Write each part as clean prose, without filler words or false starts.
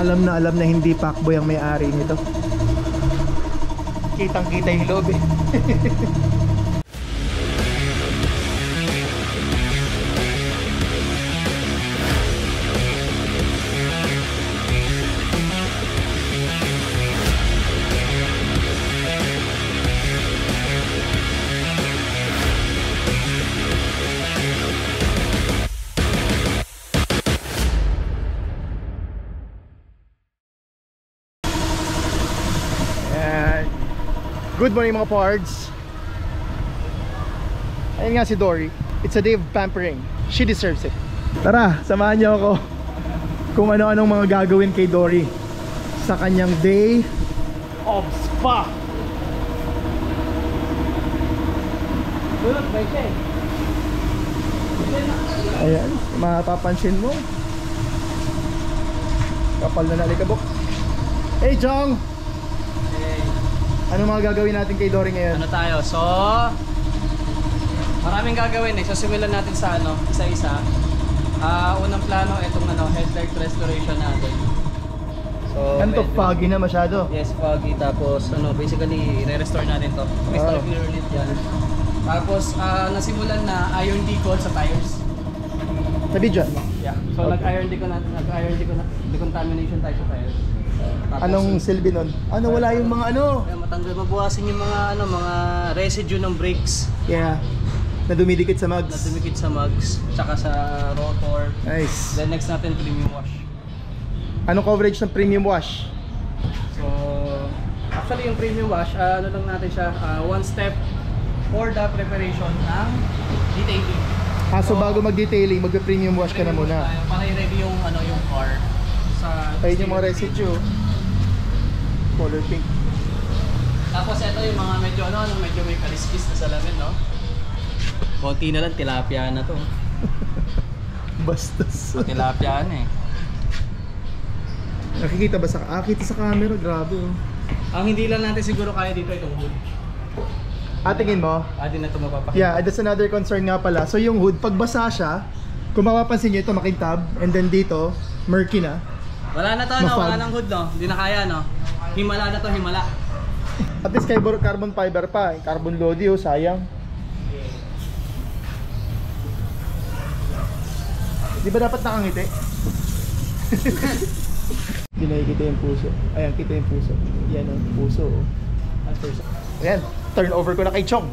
alam na hindi Pacboy ang may-ari nito. Kitang-kita yung loob eh. Good morning mga pards. Ayun nga si Dory. It's a day of pampering. She deserves it. Tara, samahan niyo ako kung ano-anong mga gagawin kay Dory sa kanyang day of spa. Ayan, mapapansin mo, kapal na nalikabok. Hey Jong! Ano mga gagawin natin kay Dory ngayon? Ano tayo? So, maraming gagawin eh. So, simulan natin sa ano, isa-isa. Unang plano, itong headlight restoration natin. So, ganito foggy na masyado. Yes, foggy. Tapos, basically, i-restore natin to. Crystal clear ulit yan. Tapos, nasimulan na iron decon sa tires. Sabi dyan? Yeah. So, nag-iron decontamination tayo sa tires. Tapos, anong silbi nun? Ano, wala yung mga ano? Matanggal, mabuhasin yung mga residue ng brakes. Yeah. Na dumidikit sa mugs. Tsaka sa rotor. Nice. Then next natin, premium wash. Anong coverage ng premium wash? So, actually yung premium wash, ano lang natin siya, one step for the preparation ng detailing. So bago mag-detailing, magpe-premium wash ka na muna. Para i-ready yung car. Ayun yung mga residue. Color pink. Tapos ito yung mga medyo may kaliskis na salamin, no? Konti na lang, tilapia na to. Bastos. Tilapia na eh. Nakikita ba kita sa camera? Grabe oh. Ang hindi lang natin siguro kaya dito itong hood. Tingin mo? Di na ito mapapakita. Yeah, that's another concern nga pala. So yung hood, pag basa siya, kung mapapansin nyo ito makintab, and then dito, murky na. Wala na to, wala nang hood, no? Hindi na kaya, no? Himala na to, himala. At least carbon fiber pa, carbon lodi oh, sayang. Di ba dapat nakangiti? Hindi nakikita yung puso. Ayan, kita yung puso. Yan o, puso oh. Ayan, turn over ko na kay Chong.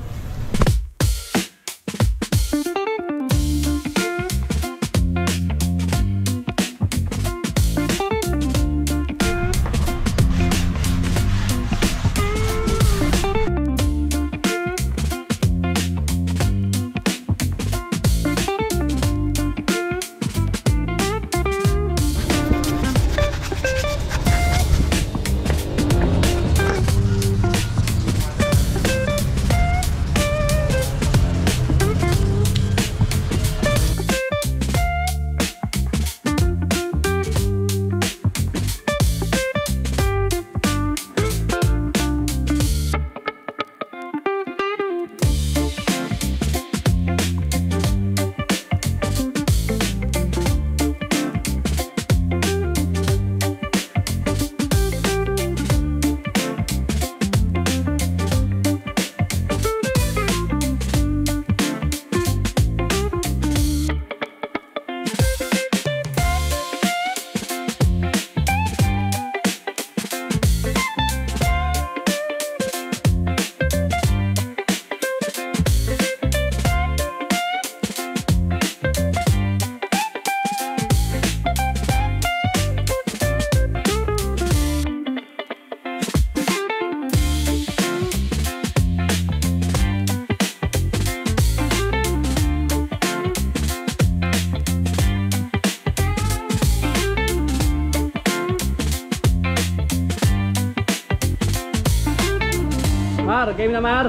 Mar, game na Mar.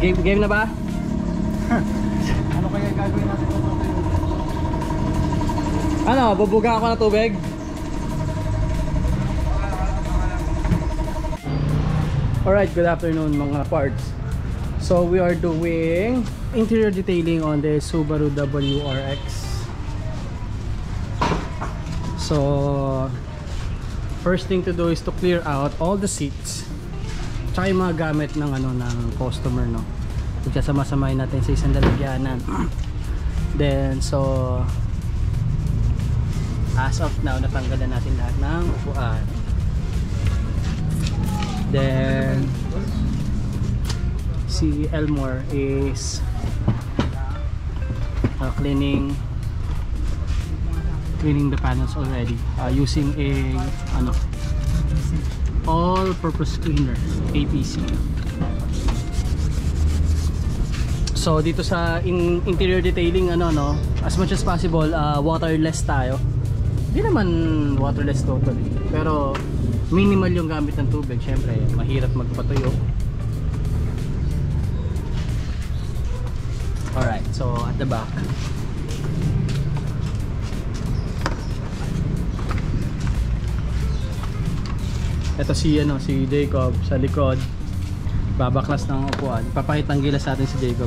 Game na ba? Ano kaya gagawin natin ito? Ano, bubuga ako ng tubig? Alright, good afternoon mga parts. So we are doing interior detailing on the Subaru WRX. So first thing to do is to clear out all the seats tsaka yung mga gamit ng ng customer, no. Pagkasama-samahin natin sa isang lalagyanan. Then so as of now, natanggalan natin lahat ng upuan. Then si Elmore is cleaning the panels already using a all-purpose cleaner, APC. So dito sa interior detailing as much as possible waterless tayo. Hindi naman waterless totally, pero minimal yung gamit ng tubig. Syempre mahirap magpatuyo. Alright, so at the back, ito si Jacob sa likod, babaklas ng upuan. Papakitang gilas natin si Jacob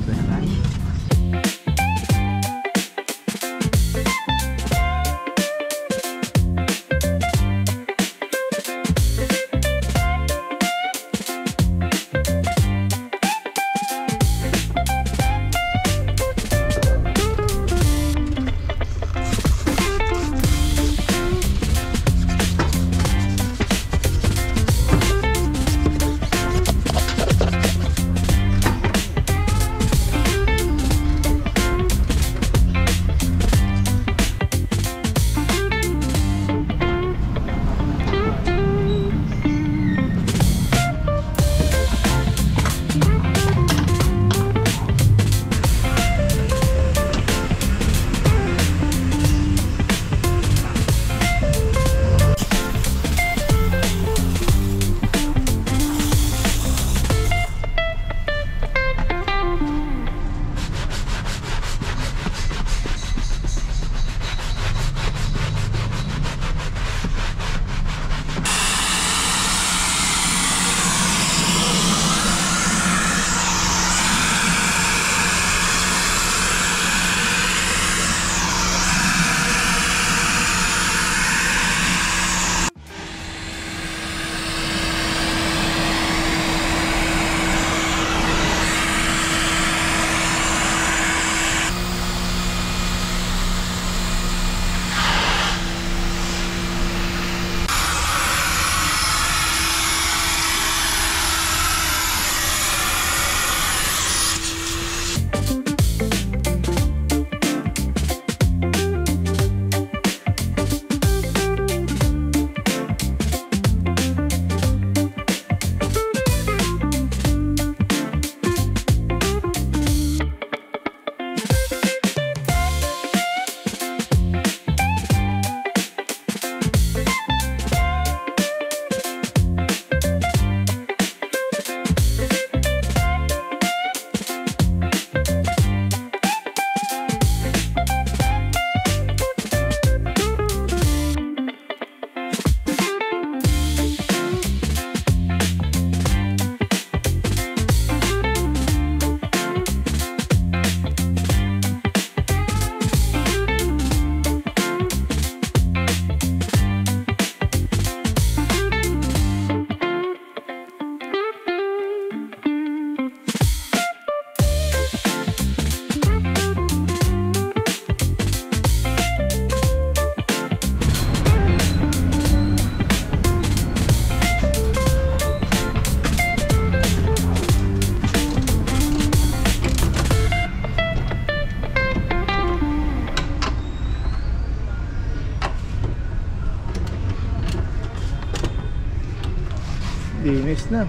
Linis na.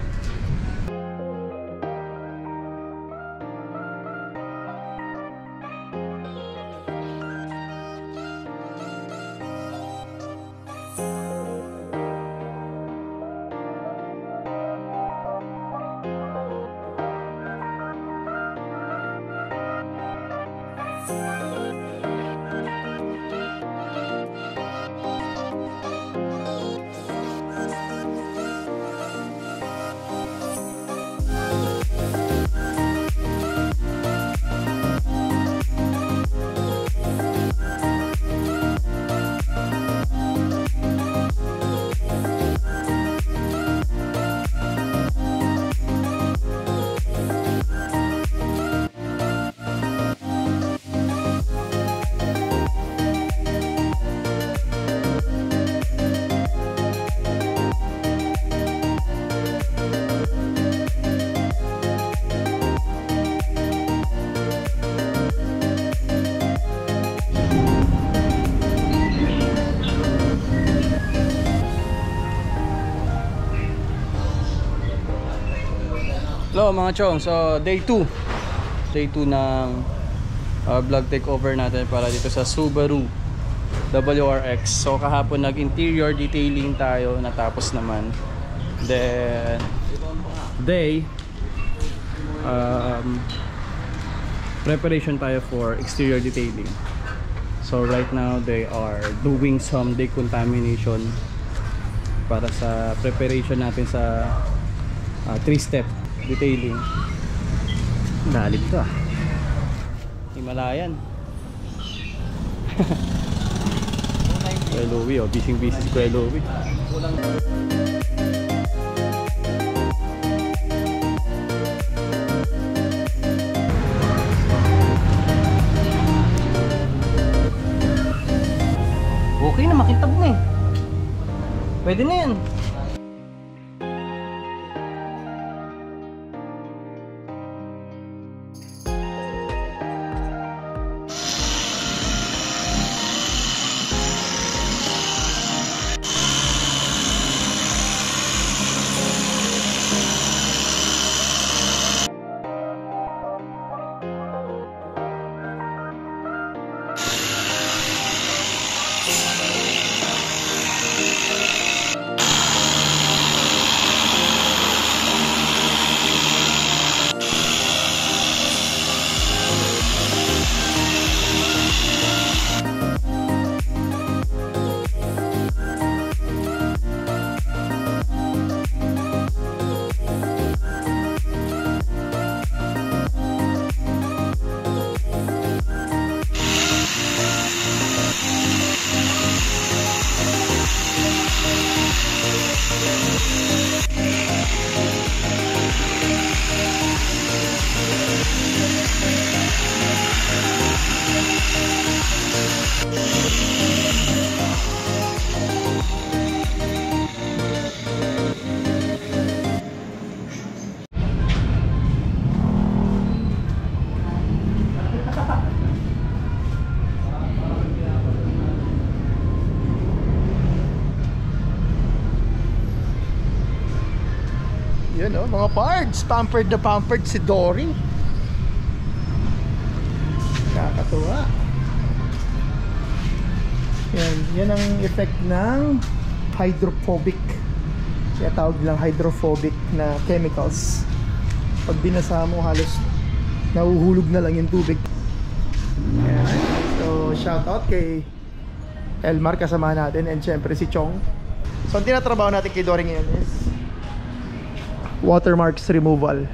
Hello mga chong, so day 2 ng vlog takeover natin para dito sa Subaru WRX. So kahapon nag-interior detailing tayo, natapos naman. Then day preparation tayo for exterior detailing. So right now they are doing some decontamination para sa preparation natin sa 3-step detailing. Dalit to ah. Himalayan. Kuya Louie oh, busy si Kuya Louie. Okay na, makintab na eh. Pwede na yan. Yun oh, mga parts, pampered na pampered si Dory. Nakakatuwa. Yan ang effect ng hydrophobic. Kaya tawag nilang hydrophobic na chemicals. Pag binasa mo halos nahuhulog na lang yung tubig. Ayan. So shout out kay Elmar kasama natin, and syempre si Chong. So ang tinatrabaho natin kay Dory ngayon is watermarks removal.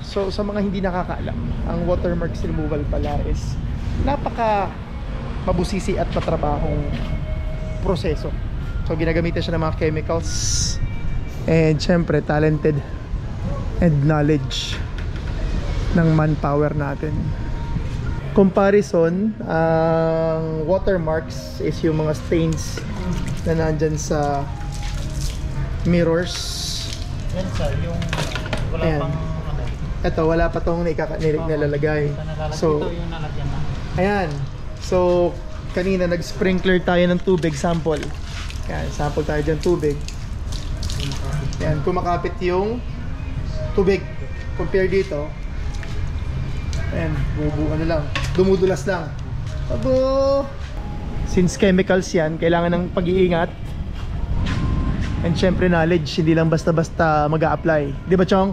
So sa mga hindi nakakaalam, ang watermarks removal pala is napaka mabusisi at matrabahong proseso. So ginagamitan siya ng mga chemicals and syempre talented and knowledge ng manpower natin. Comparison, ang watermarks is yung mga stains na nandyan sa mirrors. Yan sir, yung wala Ayan. pang ano. Ito, wala pa tong nilalagay. So, ito yung nalagyan na. ayan. So, kanina nag-sprinkler tayo ng tubig sample. Ayan, sample tayo dyan tubig. Ayan, kumakapit yung tubig. Compare dito. Ayan, ano lang. Dumudulas lang. Abo! Since chemicals yan, kailangan ng pag-iingat. And syempre knowledge, hindi lang basta-basta mag-a-apply. Di ba, Chong?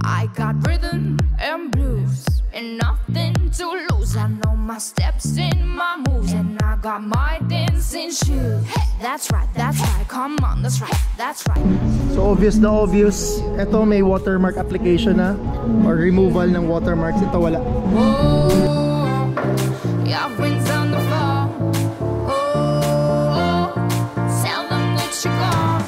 I got rhythm and blues and nothing to lose. I know my steps and my moves, and I got my dancing shoes. That's right, come on, that's right. So obvious na obvious. Ito may watermark application na or removal ng watermarks. Ito wala. Oh, yeah, wings on the floor. Oh, tell them that you're gone.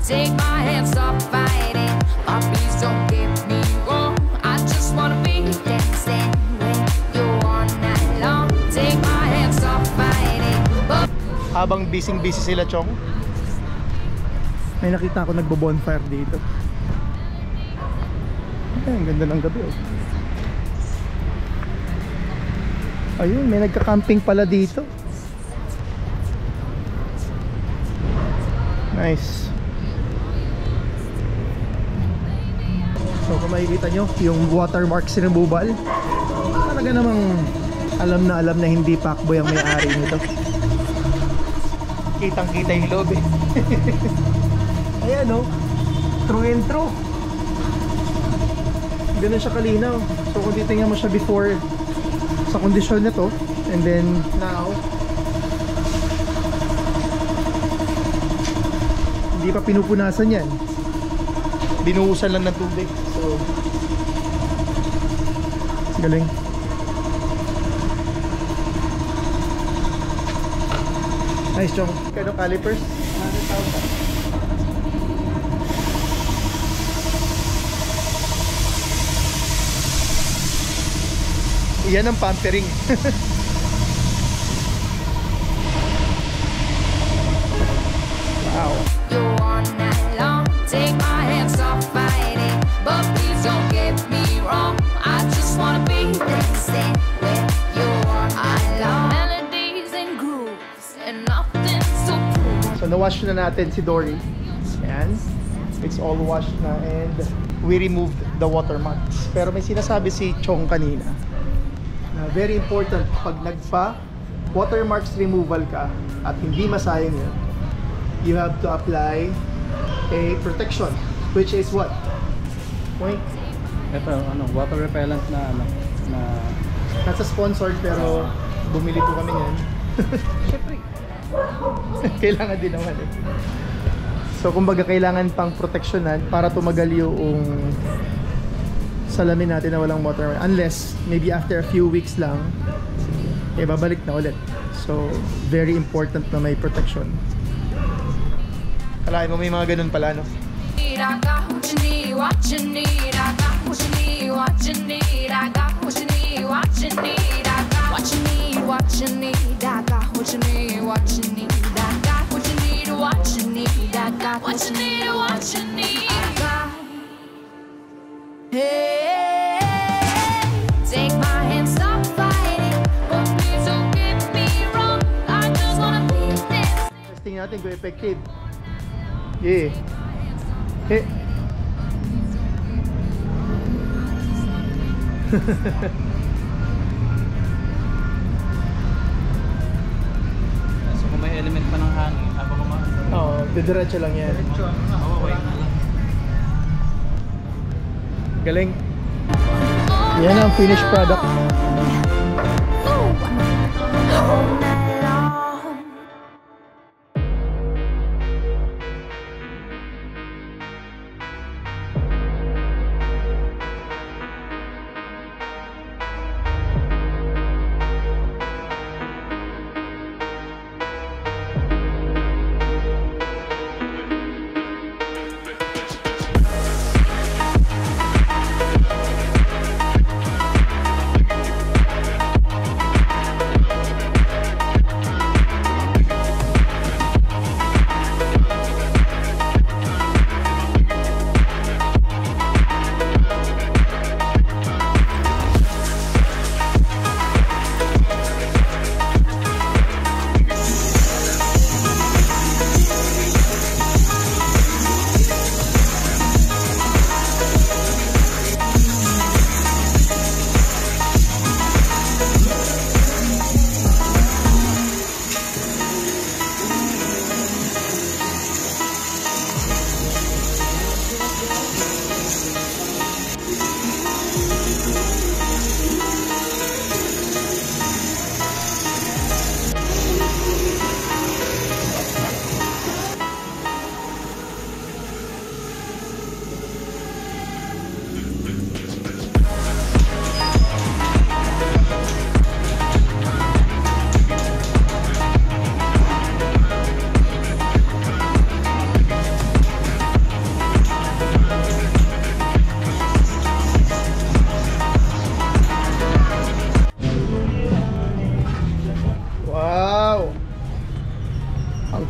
Take my hands, stop fighting. Oh, please don't get me wrong. I just wanna be dancing with you all night long. Take my hands, stop fighting. Oh. Habang busy sila, Chong, may nakita ako nagbo-bonfire dito. Ay, ang ganda ng gabi oh. Ayun, may nagka-camping pala dito. Nice. So kung makikita nyo yung watermark sinububal, talaga namang alam na hindi Pacboy ang may-ari nito. Kitang kita yung loob eh. Ayan o, through and through. Ganun siya kalinaw. So kung titingnan mo siya before sa kondisyon nito, and then now hindi pa pinupunasan yan, binuhusan lang ng tubig. So galing. Nice, Chong. Kano calipers? 100,000. Yan ang pampering. Wow. You want that long, take my hands off fighting, but please don't get me wrong. I just wanna be dancing with you all night long. Melodies and grooves and nothing so cool. So na-wash na natin si Dory. Ayan. It's all washed na and we removed the watermarks. Pero may sinasabi si Chong kanina na very important pag nagpa watermarks removal ka at hindi masayang yun, you have to apply a protection, which is what? Point? Ito, water repellent na That's a sponsored pero bumili po kami yan. Siyempre. Kailangan din naman eh. So kumbaga kailangan pang proteksyonan para tumagal yung salamin natin na walang water, unless maybe after a few weeks lang babalik na ulit. So very important na may protection. Kalahin mo may mga ganun pala, no? I got what you need, what you need. I got what you need, what you need. I got what you need, what you need. I got what you need, what you need. I got what you need, what you need. I got what you need, what you need. I got what you need, what you need. I got. Hey, take my hand, stop fighting, but please don't get me wrong. I just wanna be this. Testing natin kung effective. Yeah. Hey. So kung may element pa ng hangin, habang kumain. Oo, didiretso lang yan. Galing. Yan ang finished product.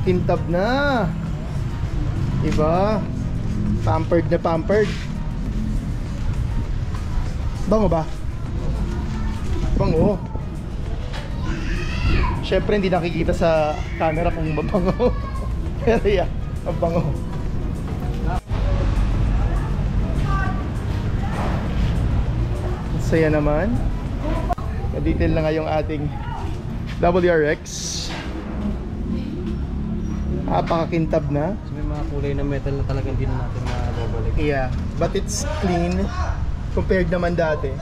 Kintab na. Diba? Pampered na pampered. Bango ba? Bango. Syempre hindi nakikita sa camera kung mabango. Pero yeah, mabango. Saya naman. Na-detail na nga yung ating WRX. Napakakintab na. So, may mga kulay na metal na talagang hindi na natin mababalik. Yeah, but it's clean compared naman dati.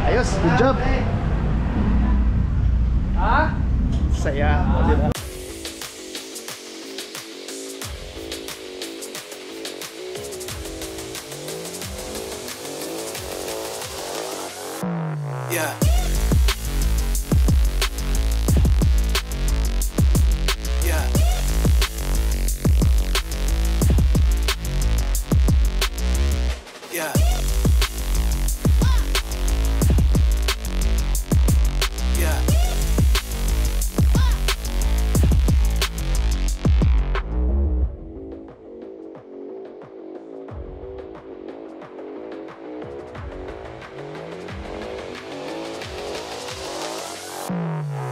Ayos, good job. Ha? Saya, di ba? Yeah. Yeah. Yeah. Yeah.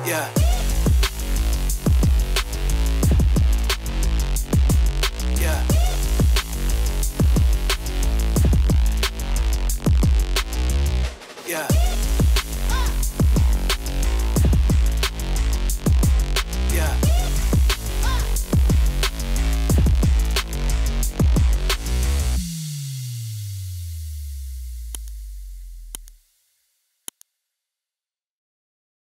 Yeah.